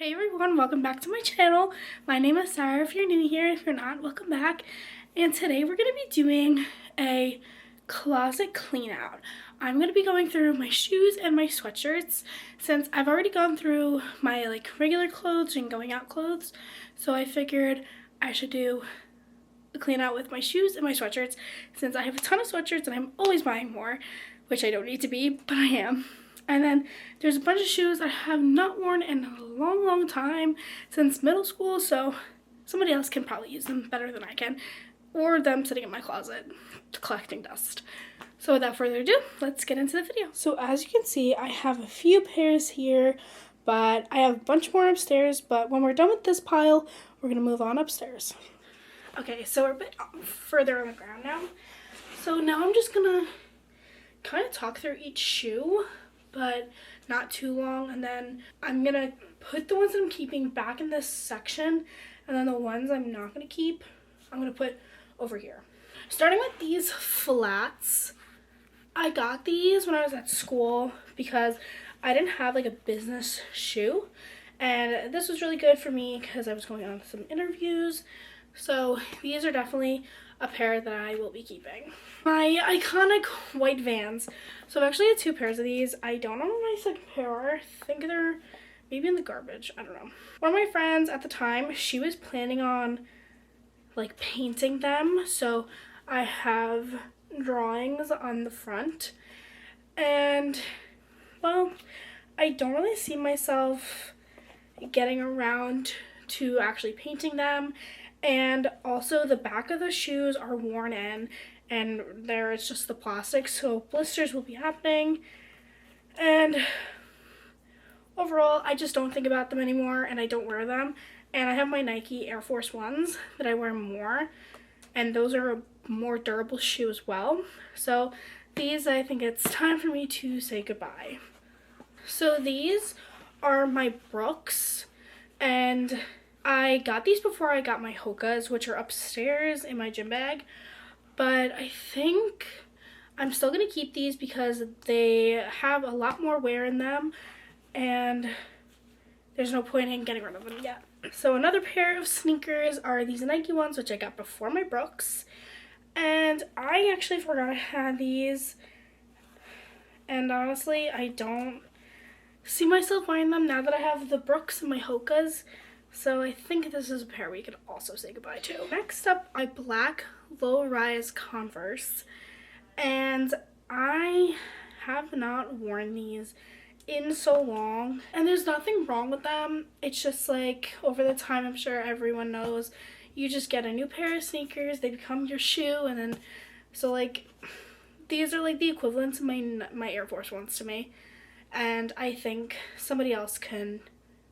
Hey everyone, welcome back to my channel. My name is Sarah if you're new here. If you're not, welcome back. And today we're going to be doing a closet clean out. I'm going to be going through my shoes and my sweatshirts since I've already gone through my regular clothes and going out clothes. So I figured I should do a clean out with my shoes and my sweatshirts since I have a ton of sweatshirts and I'm always buying more, which I don't need to be, but I am. And then there's a bunch of shoes I have not worn in a long time since middle school, so somebody else can probably use them better than I can, or them sitting in my closet collecting dust. So without further ado, let's get into the video. So as you can see, I have a few pairs here, but I have a bunch more upstairs, but when we're done with this pile, we're gonna move on upstairs. Okay, so we're a bit further on the ground now. So now I'm just gonna kind of talk through each shoe, but not too long, and then I'm gonna put the ones that I'm keeping back in this section, and then the ones I'm not gonna keep, I'm gonna put over here. Starting with these flats, I got these when I was at school because I didn't have a business shoe, and this was really good for me because I was going on some interviews. So these are definitely a pair that I will be keeping. My iconic white Vans. So I've actually had two pairs of these. I don't know what my second pair are. I think they're maybe in the garbage. I don't know. One of my friends at the time, she was planning on painting them. So I have drawings on the front. And well, I don't really see myself getting around to actually painting them. And also the back of the shoes are worn in, and there is just the plastic, so blisters will be happening. And overall, I just don't think about them anymore, and I don't wear them. And I have my Nike Air Force Ones that I wear more, and those are a more durable shoe as well. So these, I think it's time for me to say goodbye. So these are my Brooks, and I got these before I got my Hokas, which are upstairs in my gym bag, but I think I'm still going to keep these because they have a lot more wear in them, and there's no point in getting rid of them yet. So another pair of sneakers are these Nike ones, which I got before my Brooks, and I actually forgot I had these, and honestly, I don't see myself buying them now that I have the Brooks and my Hokas. So I think this is a pair we could also say goodbye to. Next up, my black low-rise Converse. And I have not worn these in so long. And there's nothing wrong with them. It's just over the time, I'm sure everyone knows, you just get a new pair of sneakers, they become your shoe, and then, so these are the equivalent to my Air Force Ones to me. And I think somebody else can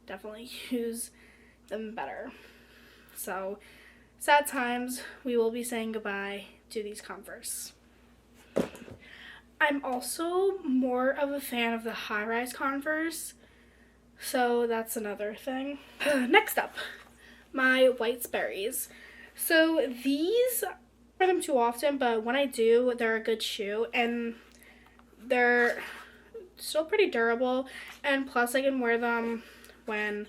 definitely use them better. So sad times, we will be saying goodbye to these Converse. I'm also more of a fan of the high-rise Converse, so that's another thing. Next up, my white Sperry's. So these, I don't wear them too often, but when I do, they're a good shoe, and they're still pretty durable, and plus I can wear them when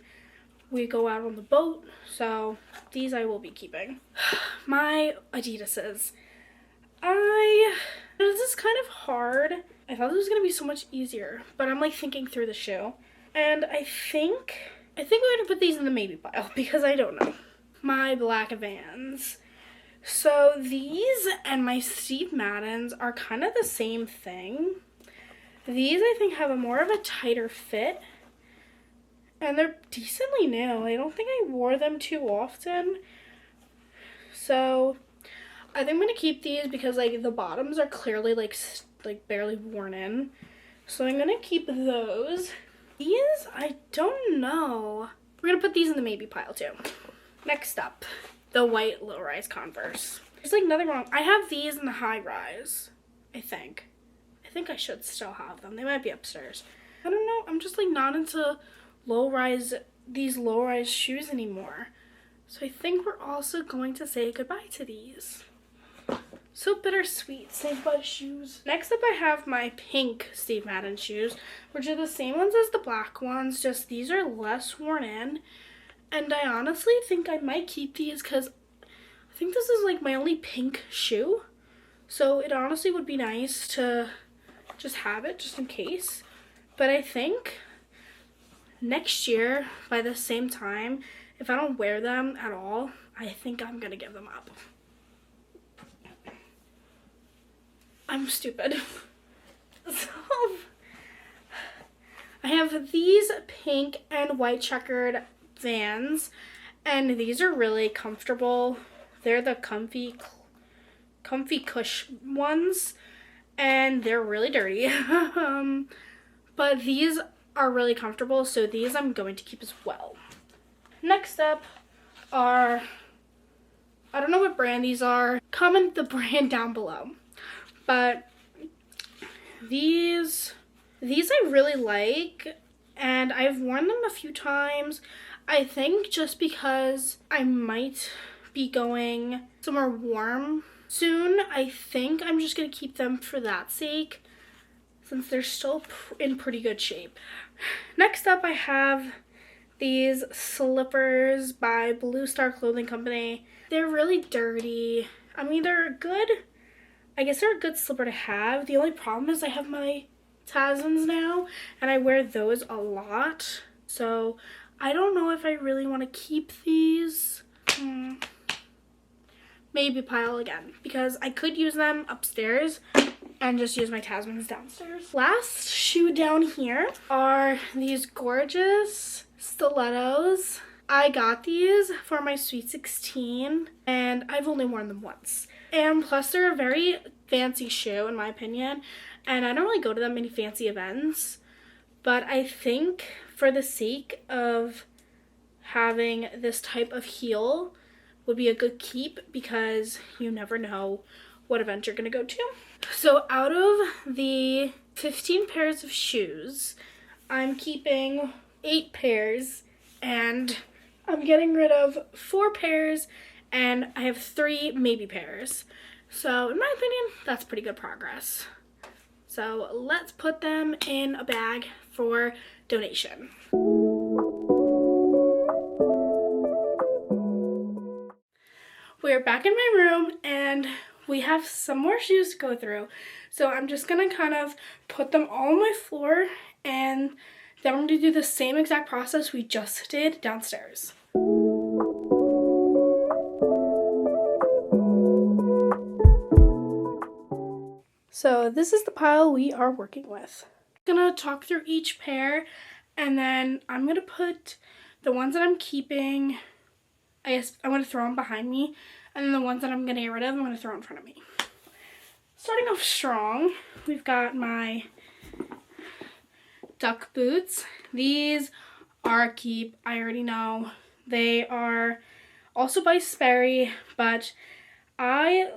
we go out on the boat, so these I will be keeping. My Adidas's. This is kind of hard. I thought this was gonna be so much easier, but I'm thinking through the shoe, and I think we're gonna put these in the maybe pile because I don't know. My black Vans. So these and my Steve Maddens are kind of the same thing. These I think have a more of a tighter fit, and they're decently new. I don't think I wore them too often. So I think I'm going to keep these because the bottoms are clearly barely worn in. So I'm going to keep those. These, I don't know. We're going to put these in the maybe pile too. Next up, the white low-rise Converse. There's nothing wrong. I have these in the high-rise, I think. I think I should still have them. They might be upstairs. I don't know. I'm just not into these low-rise shoes anymore. So I think we're also going to say goodbye to these. So bittersweet, St. Bud shoes. Next up I have my pink Steve Madden shoes, which are the same ones as the black ones, just these are less worn in. And I honestly think I might keep these because I think this is like my only pink shoe. So it honestly would be nice to just have it just in case. But I think next year by the same time, if I don't wear them at all, I think I'm gonna give them up. I'm stupid. So I have these pink and white checkered Vans, and these are really comfortable. They're the comfy cush ones, and they're really dirty. But these are really comfortable, so these I'm going to keep as well. Next up are, I don't know what brand these are. Comment the brand down below. But these I really like, and I've worn them a few times. I think just because I might be going somewhere warm soon, I think I'm just gonna keep them for that sake, since they're still in pretty good shape. Next up I have these slippers by Blue Star Clothing Company. They're really dirty. I mean, they're good. I guess they're a good slipper to have. The only problem is I have my Tasmans now, and I wear those a lot. So I don't know if I really want to keep these. Maybe pile again, because I could use them upstairs and just use my Tasmans downstairs. Last shoe down here are these gorgeous stilettos. I got these for my Sweet 16, and I've only worn them once. And plus, they're a very fancy shoe, in my opinion, and I don't really go to that many fancy events. But I think for the sake of having this type of heel would be a good keep, because you never know what event you're going to go to. So out of the 15 pairs of shoes, I'm keeping 8 pairs, and I'm getting rid of 4 pairs, and I have 3 maybe pairs. So in my opinion, that's pretty good progress. So let's put them in a bag for donation. We're back in my room, and we have some more shoes to go through. So I'm just gonna kind of put them all on my floor, and then I'm gonna do the same exact process we just did downstairs. So this is the pile we are working with. I'm gonna talk through each pair, and then I'm gonna put the ones that I'm keeping, I guess I'm gonna throw them behind me, and then the ones that I'm gonna get rid of, I'm gonna throw in front of me. Starting off strong, we've got my duck boots. These are a keep, I already know. They are also by Sperry, but I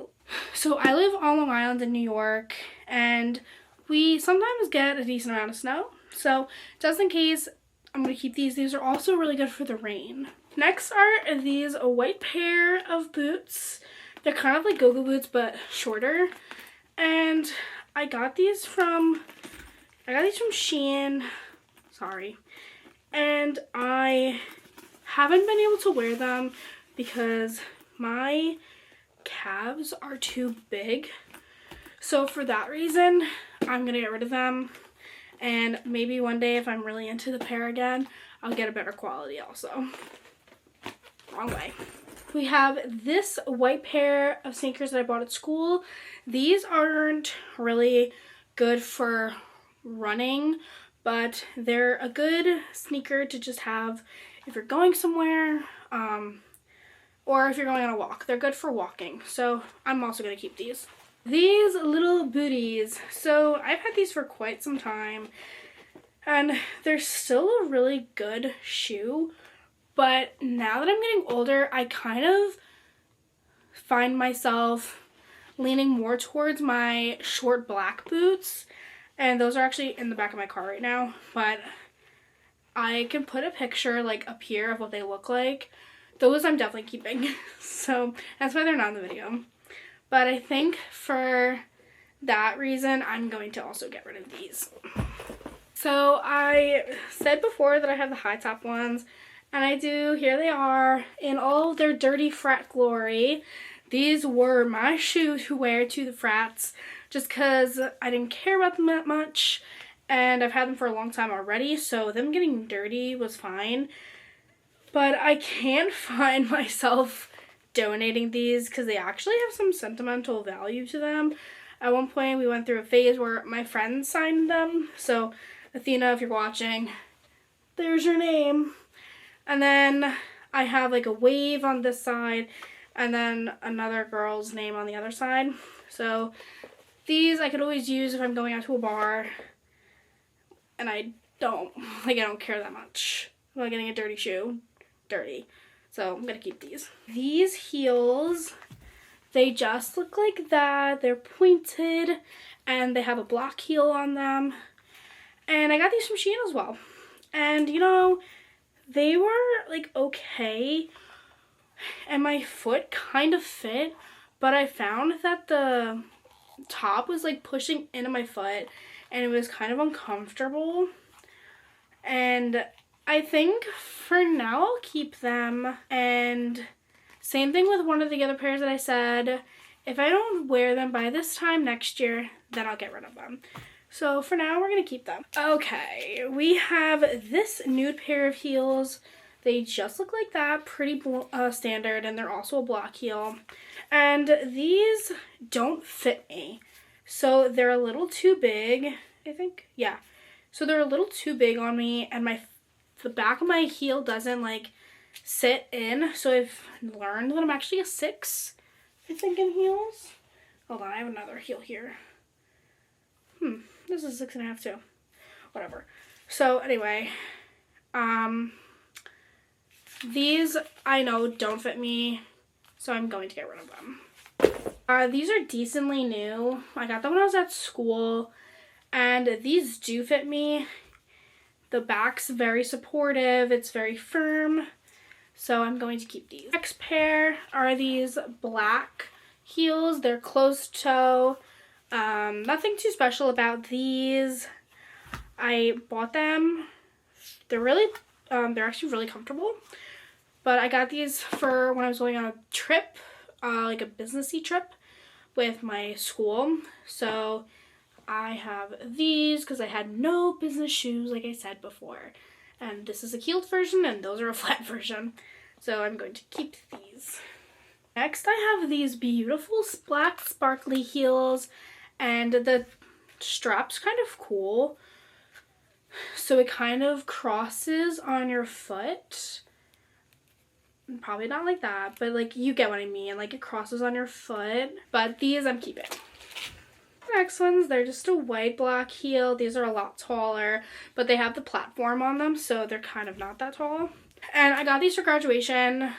live on Long Island in New York, and we sometimes get a decent amount of snow. So just in case, I'm going to keep these. These are also really good for the rain. Next are these white pair of boots. They're kind of like go-go boots, but shorter. And I got these from Shein. Sorry. And I haven't been able to wear them because my calves are too big. So for that reason, I'm gonna get rid of them, and maybe one day if I'm really into the pair again, I'll get a better quality also. Wrong way. We have this white pair of sneakers that I bought at school. These aren't really good for running, but they're a good sneaker to just have if you're going somewhere, or if you're going on a walk. They're good for walking, so I'm also going to keep these. These little booties. So I've had these for quite some time, and they're still a really good shoe, but now that I'm getting older, I kind of find myself leaning more towards my short black boots, and those are actually in the back of my car right now, but I can put a picture like up here of what they look like. Those I'm definitely keeping, so that's why they're not in the video. But I think for that reason, I'm going to also get rid of these. So I said before that I have the high top ones, and I do. Here they are in all of their dirty frat glory. These were my shoe to wear to the frats just because I didn't care about them that much, and I've had them for a long time already, so them getting dirty was fine. But I can't find myself donating these because they actually have some sentimental value to them. At one point, we went through a phase where my friends signed them. So, Athena, if you're watching, there's your name. And then I have like a wave on this side and then another girl's name on the other side. So, these I could always use if I'm going out to a bar. And I don't care that much about getting a dirty shoe. Dirty. So, I'm going to keep these. These heels, they just look like that. They're pointed and they have a block heel on them. And I got these from Shein as well. And you know, they were like okay. And my foot kind of fit. But I found that the top was like pushing into my foot. And it was kind of uncomfortable. And I think for now I'll keep them. And same thing with one of the other pairs that I said. If I don't wear them by this time next year, then I'll get rid of them. So for now, we're going to keep them. Okay, we have this nude pair of heels. They just look like that, pretty standard, and they're also a block heel. And these don't fit me. So they're a little too big, I think. Yeah. So they're a little too big on me, and the back of my heel doesn't like sit in. So I've learned that I'm actually a 6, I think, in heels. Hold on, I have another heel here. This is 6.5 too. Whatever. So anyway, these I know don't fit me, so I'm going to get rid of them. These are decently new. I got them when I was at school, and these do fit me. The back's very supportive. It's very firm, so I'm going to keep these. Next pair are these black heels. They're closed toe. Nothing too special about these. I bought them. They're actually really comfortable. But I got these for when I was going on a trip, like a businessy trip with my school. So I have these because I had no business shoes, like I said before. And this is a heeled version and those are a flat version. So I'm going to keep these. Next I have these beautiful black sparkly heels. And the strap's kind of cool. So it kind of crosses on your foot. Probably not like that, but like you get what I mean. Like it crosses on your foot. But these I'm keeping. Next ones, they're just a white block heel. These are a lot taller, but they have the platform on them, so they're kind of not that tall. And I got these for graduation.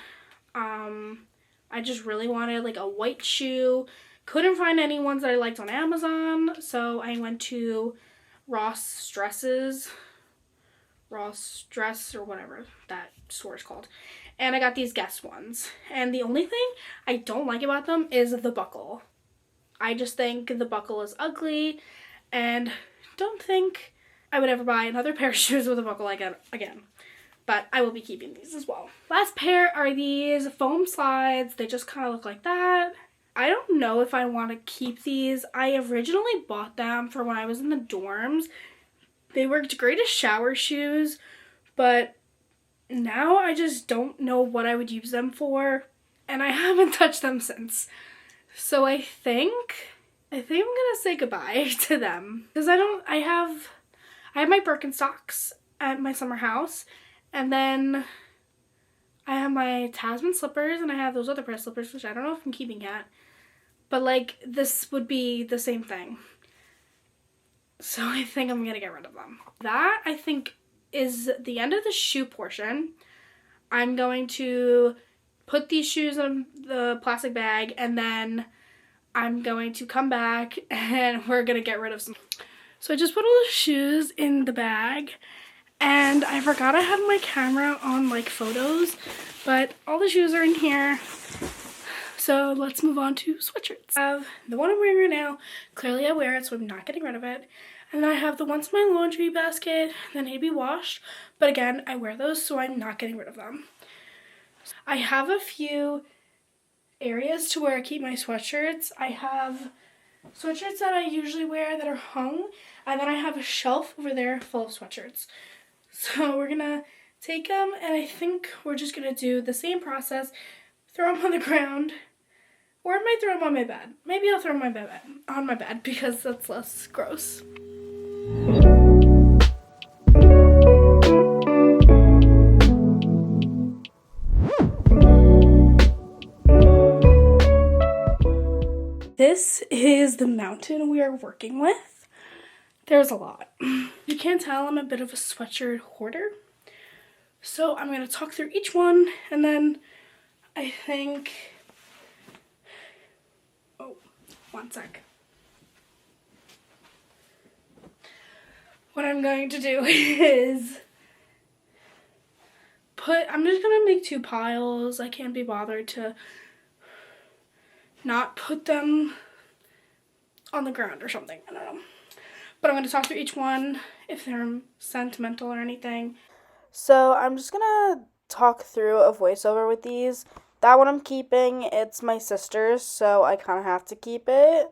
I just really wanted like a white shoe. Couldn't find any ones that I liked on Amazon, so I went to Ross Dress, or whatever that store is called. And I got these Guess ones. And the only thing I don't like about them is the buckle. I just think the buckle is ugly, and don't think I would ever buy another pair of shoes with a buckle like it again. But I will be keeping these as well. Last pair are these foam slides. They just kind of look like that. I don't know if I want to keep these. I originally bought them for when I was in the dorms. They worked great as shower shoes, but now I just don't know what I would use them for, and I haven't touched them since. So I think I'm gonna say goodbye to them because I have my Birkenstocks at my summer house, and then I have my Tasman slippers, and I have those other pair of slippers, which I don't know if I'm keeping yet. But, like, this would be the same thing. So I think I'm going to get rid of them. That, I think, is the end of the shoe portion. I'm going to put these shoes in the plastic bag, and then I'm going to come back, and we're going to get rid of some. So I just put all the shoes in the bag, and I forgot I had my camera on, like, photos, but all the shoes are in here. So let's move on to sweatshirts. I have the one I'm wearing right now. Clearly I wear it, so I'm not getting rid of it. And then I have the ones in my laundry basket that need to be washed. But again, I wear those, so I'm not getting rid of them. I have a few areas to where I keep my sweatshirts. I have sweatshirts that I usually wear that are hung, and then I have a shelf over there full of sweatshirts. So we're gonna take them, and I think we're just gonna do the same process, throw them on the ground, or I might throw them on my bed. Maybe I'll throw them on my bed because that's less gross. This is the mountain we are working with. There's a lot. You can't tell, I'm a bit of a sweatshirt hoarder. So I'm going to talk through each one, and then I think, oh, one sec. What I'm going to do is I'm just going to make 2 piles. I can't be bothered to not put them on the ground or something. I don't know. But I'm going to talk through each one if they're sentimental or anything. So I'm just going to talk through a voiceover with these. That one I'm keeping. It's my sister's, so I kind of have to keep it.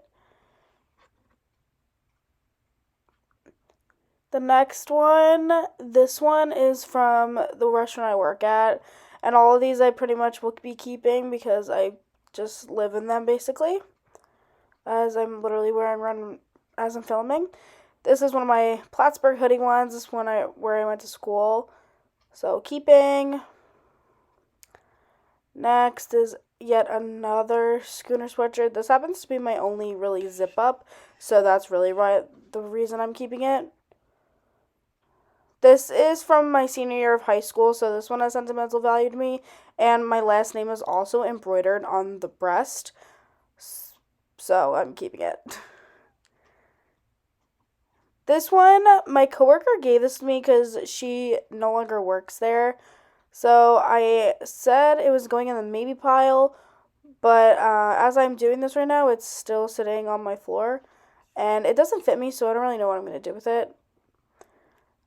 The next one, this one is from the restaurant I work at. And all of these I pretty much will be keeping because I just live in them basically. As I'm literally wearing one as I'm filming. This is one of my Plattsburgh hoodie ones. This one where I went to school. So keeping. Next is yet another Schooner sweatshirt. This happens to be my only really zip up. So that's really the reason I'm keeping it. This is from my senior year of high school, so this one has sentimental value to me. And my last name is also embroidered on the breast. So I'm keeping it. This one, my coworker gave this to me because she no longer works there. So I said it was going in the maybe pile, but as I'm doing this right now, it's still sitting on my floor. And it doesn't fit me, so I don't really know what I'm going to do with it.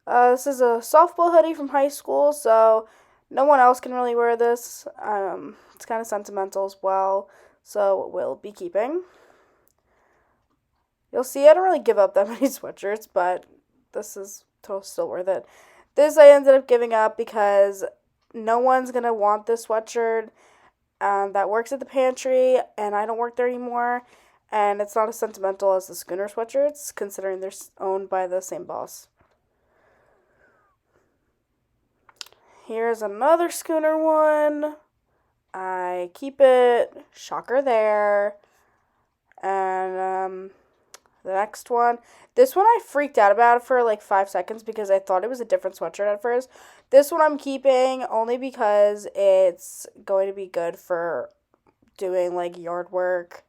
This is a softball hoodie from high school, so no one else can really wear this. It's kind of sentimental as well, so we'll be keeping. You'll see I don't really give up that many sweatshirts, but this is still worth it. This I ended up giving up because no one's going to want this sweatshirt that works at the pantry, and I don't work there anymore, and it's not as sentimental as the Schooner sweatshirts, considering they're owned by the same boss. Here's another Schooner one. I keep it. Shocker there. And the next one. This one I freaked out about for like 5 seconds because I thought it was a different sweatshirt at first. This one I'm keeping only because it's going to be good for doing like yard work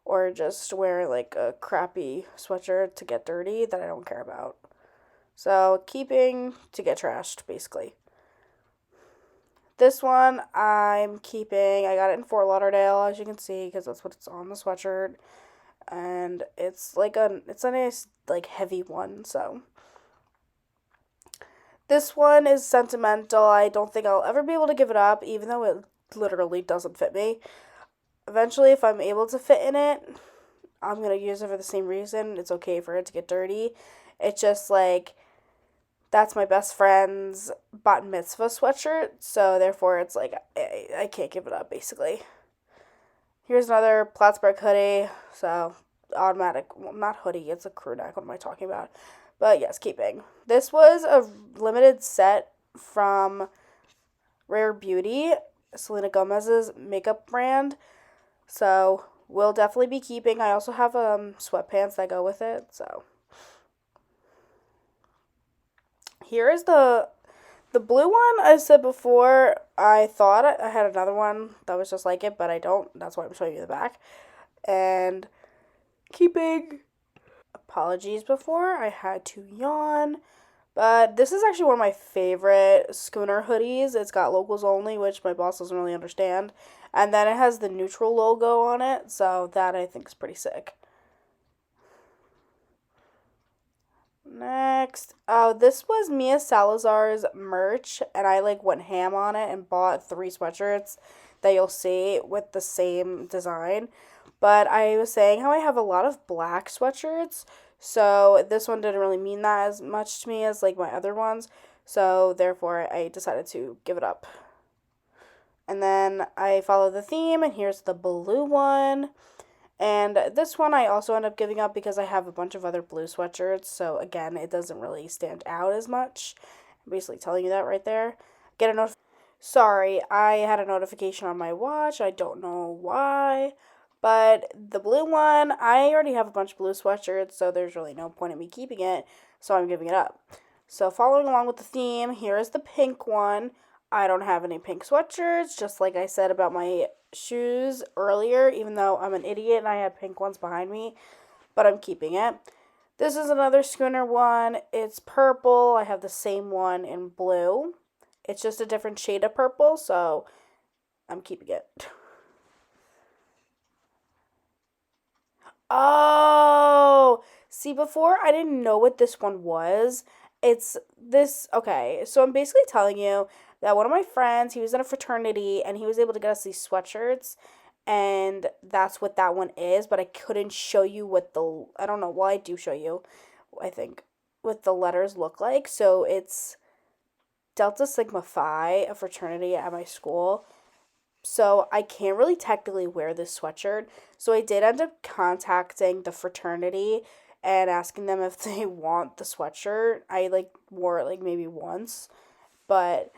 or just wearing like a crappy sweatshirt to get dirty that I don't care about. So keeping to get trashed, basically. This one I'm keeping. I got it in Fort Lauderdale, as you can see, because that's what it's on the sweatshirt. And it's a nice, like, heavy one, so. This one is sentimental. I don't think I'll ever be able to give it up, even though it literally doesn't fit me. Eventually, if I'm able to fit in it, I'm going to use it for the same reason. It's okay for it to get dirty. It's just, like, that's my best friend's bat mitzvah sweatshirt, so therefore it's like, I can't give it up, basically. Here's another Plattsburgh hoodie, so automatic, well, not hoodie, it's a crew neck, what am I talking about? But yes, keeping. This was a limited set from Rare Beauty, Selena Gomez's makeup brand, so we'll definitely be keeping. I also have sweatpants that go with it, so. Here is the blue one. I said before, I thought I had another one that was just like it, but I don't. That's why I'm showing you the back. And keeping. Apologies before. I had to yawn. But this is actually one of my favorite Schooner hoodies. It's got locals only, which my boss doesn't really understand. And then it has the neutral logo on it, so that I think is pretty sick. Next, oh, this was Mia Salazar's merch, and I like went ham on it and bought 3 sweatshirts that you'll see with the same design. But I was saying how I have a lot of black sweatshirts, so this one didn't really mean that as much to me as like my other ones, so therefore I decided to give it up. And then I follow the theme, and here's the blue one. And this one I also end up giving up because I have a bunch of other blue sweatshirts, so again, it doesn't really stand out as much. I'm basically telling you that right there. Get a notification. Sorry, I had a notification on my watch. I don't know why. But the blue one, I already have a bunch of blue sweatshirts, so there's really no point in me keeping it, so I'm giving it up. So following along with the theme, here is the pink one. I don't have any pink sweatshirts, just like I said about my shoes earlier, even though I'm an idiot and I had pink ones behind me, but I'm keeping it. This is another Schooner one. It's purple. I have the same one in blue. It's just a different shade of purple, so I'm keeping it. Oh, see, before I didn't know what this one was. It's this, okay, so I'm basically telling you that one of my friends, he was in a fraternity and he was able to get us these sweatshirts, and that's what that one is, but I couldn't show you what the, I don't know, well, I do show you, I think, what the letters look like. So it's Delta Sigma Phi, a fraternity at my school, so I can't really technically wear this sweatshirt. So I did end up contacting the fraternity and asking them if they want the sweatshirt. I like wore it like maybe once, but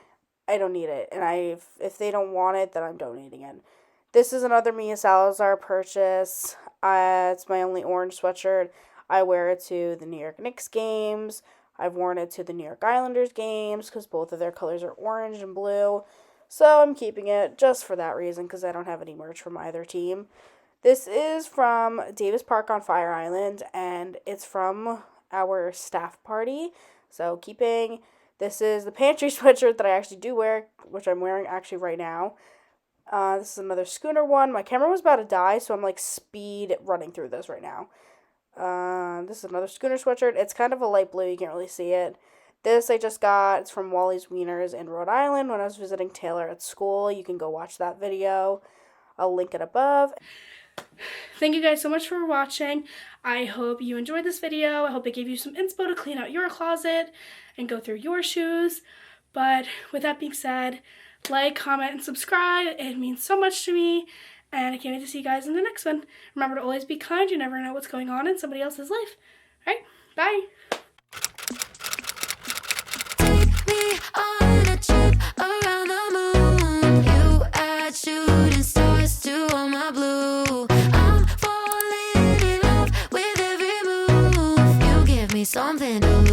I don't need it. And if they don't want it, then I'm donating it. This is another Mia Salazar purchase. It's my only orange sweatshirt. I wear it to the New York Knicks games. I've worn it to the New York Islanders games because both of their colors are orange and blue. So I'm keeping it just for that reason because I don't have any merch from either team. This is from Davis Park on Fire Island, and it's from our staff party. So keeping, this is the pantry sweatshirt that I actually do wear, which I'm wearing actually right now. This is another Schooner one. My camera was about to die, so I'm like speed running through this right now. This is another Schooner sweatshirt. It's kind of a light blue. You can't really see it. This I just got. It's from Wally's Wieners in Rhode Island when I was visiting Taylor at school. You can go watch that video. I'll link it above. Thank you guys so much for watching. I hope you enjoyed this video. I hope it gave you some inspo to clean out your closet and go through your shoes. But with that being said, like, comment, and subscribe. It means so much to me. And I can't wait to see you guys in the next one. Remember to always be kind. You never know what's going on in somebody else's life. All right, bye. Take me on a trip around the moon. You add shooting stars to all my blue. I'm falling in love with every move. You give me something to